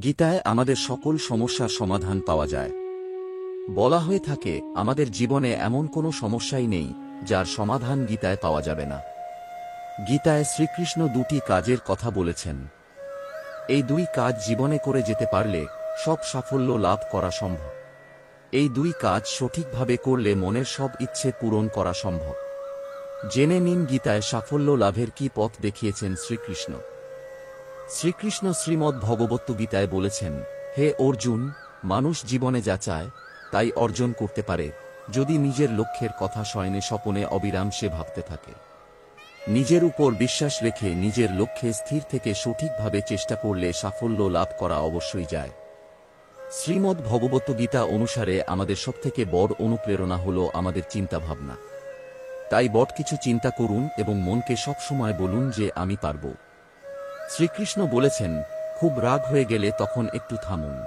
গীতায় আমাদের সকল সমস্যার সমাধান পাওয়া যায়। বলা হয়ে থাকে আমাদের জীবনে এমন কোনো সমস্যাই নেই যার সমাধান গীতায় পাওয়া যাবে না। গীতায় শ্রীকৃষ্ণ দুটি কাজের কথা বলেছেন। এই দুই কাজ জীবনে করে যেতে পারলে সব সাফল্য লাভ করা সম্ভব। এই দুই কাজ সঠিকভাবে করলে মনের সব ইচ্ছে পূরণ করা সম্ভব। জেনে নিন গীতায় সাফল্য লাভের কি পথ দেখিয়েছেন শ্রীকৃষ্ণ। শ্রীকৃষ্ণ শ্রীমদ্ ভগবত গীতায় বলেছেন, হে অর্জুন, মানুষ জীবনে যা চায় তাই অর্জন করতে পারে যদি নিজের লক্ষ্যের কথা শয়নে স্বপনে অবিরাম সে ভাবতে থাকে। নিজের উপর বিশ্বাস রেখে নিজের লক্ষ্যে স্থির থেকে সঠিকভাবে চেষ্টা করলে সাফল্য লাভ করা অবশ্যই যায়। শ্রীমদ্ ভগবত গীতা অনুসারে আমাদের সবথেকে বড় অনুপ্রেরণা হল আমাদের চিন্তাভাবনা। তাই বড় কিছু চিন্তা করুন এবং মনকে সবসময় বলুন যে আমি পারব। শ্রীকৃষ্ণ বলেছেন, খুব রাগ হয়ে গেলে তখন একটু থামুন।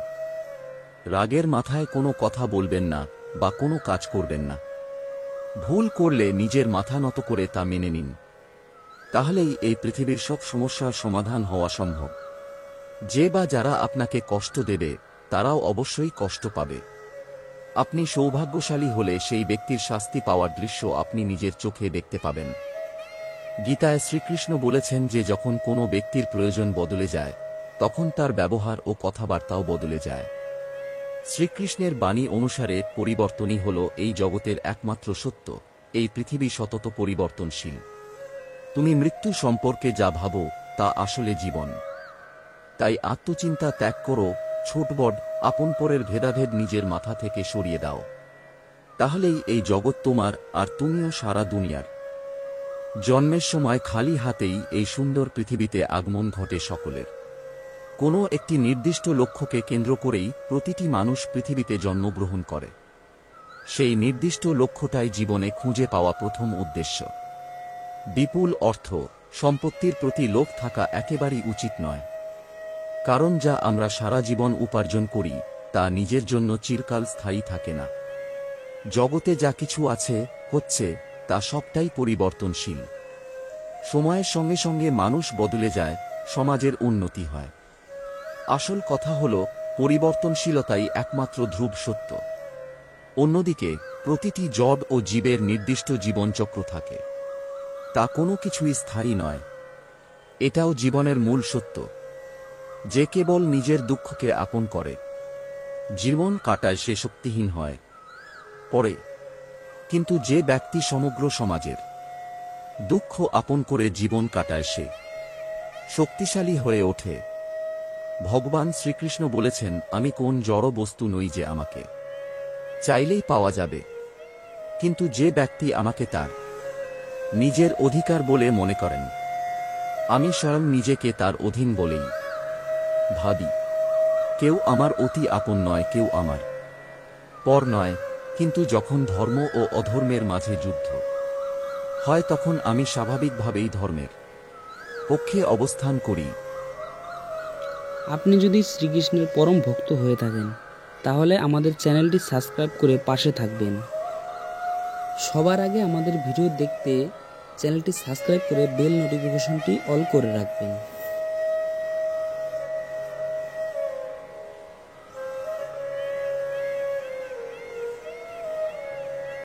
রাগের মাথায় কোনো কথা বলবেন না বা কোনো কাজ করবেন না। ভুল করলে নিজের মাথা নত করে তা মেনে নিন। তাহলেই এই পৃথিবীর সব সমস্যার সমাধান হওয়া সম্ভব। যে বা যারা আপনাকে কষ্ট দেবে তারাও অবশ্যই কষ্ট পাবে। আপনি সৌভাগ্যশালী হলে সেই ব্যক্তির শাস্তি পাওয়ার দৃশ্য আপনি নিজের চোখে দেখতে পাবেন। গীতায় শ্রীকৃষ্ণ বলেছেন যে যখন কোনো ব্যক্তির প্রয়োজন বদলে যায় তখন তার ব্যবহার ও কথাবার্তাও বদলে যায়। শ্রীকৃষ্ণের বাণী অনুসারে পরিবর্তনই হল এই জগতের একমাত্র সত্য। এই পৃথিবী সতত পরিবর্তনশীল। তুমি মৃত্যু সম্পর্কে যা ভাবো তা আসলে জীবন। তাই আত্মচিন্তা ত্যাগ করো, ছোট বড় আপন পরের ভেদাভেদ নিজের মাথা থেকে সরিয়ে দাও। তাহলেই এই জগৎ তোমার আর তুমিও সারা দুনিয়ার। জন্মের সময় খালি হাতেই এই সুন্দর পৃথিবীতে আগমন ঘটে সকলের। কোনো একটি নির্দিষ্ট লক্ষ্যকে কেন্দ্র করেই প্রতিটি মানুষ পৃথিবীতে জন্মগ্রহণ করে। সেই নির্দিষ্ট লক্ষ্যটাই জীবনে খুঁজে পাওয়া প্রথম উদ্দেশ্য। বিপুল অর্থ সম্পত্তির প্রতি লোভ থাকা একেবারেই উচিত নয়। কারণ যা আমরা সারা জীবন উপার্জন করি তা নিজের জন্য চিরকাল স্থায়ী থাকে না। জগতে যা কিছু আছে হচ্ছে তা সবটাই পরিবর্তনশীল। সময়ের সঙ্গে সঙ্গে মানুষ বদলে যায়, সমাজের উন্নতি হয়। আসল কথা হল পরিবর্তনশীলতাই একমাত্র ধ্রুব সত্য। অন্যদিকে প্রতিটি জড় ও জীবের নির্দিষ্ট জীবনচক্র থাকে। তা কোনো কিছুই স্থায়ী নয়। এটাও জীবনের মূল সত্য। যে কেবল নিজের দুঃখকে আপন করে জীবন কাটায় সে শক্তিহীন হয় পড়ে। কিন্তু যে ব্যক্তি সমগ্র সমাজের দুঃখ আপন করে জীবন কাটায় সে শক্তিশালী হয়ে ওঠে। ভগবান শ্রীকৃষ্ণ বলেছেন, আমি কোন জড় বস্তু নই যে আমাকে চাইলেই পাওয়া যাবে। কিন্তু যে ব্যক্তি আমাকে তার নিজের অধিকার বলে মনে করেন, আমি স্বয়ং নিজেকে তার অধীন বলেই ভাবি। কেউ আমার অতি আপন নয়, কেউ আমার পর নয়। কিন্তু যখন ধর্ম ও অধর্মের মাঝে যুদ্ধ হয় তখন আমি স্বাভাবিকভাবেই ধর্মের পক্ষে অবস্থান করি। আপনি যদি শ্রীকৃষ্ণের পরম ভক্ত হয়ে থাকেন তাহলে আমাদের চ্যানেলটি সাবস্ক্রাইব করে পাশে থাকবেন। সবার আগে আমাদের ভিডিও দেখতে চ্যানেলটি সাবস্ক্রাইব করে বেল নোটিফিকেশনটি অল করে রাখবেন।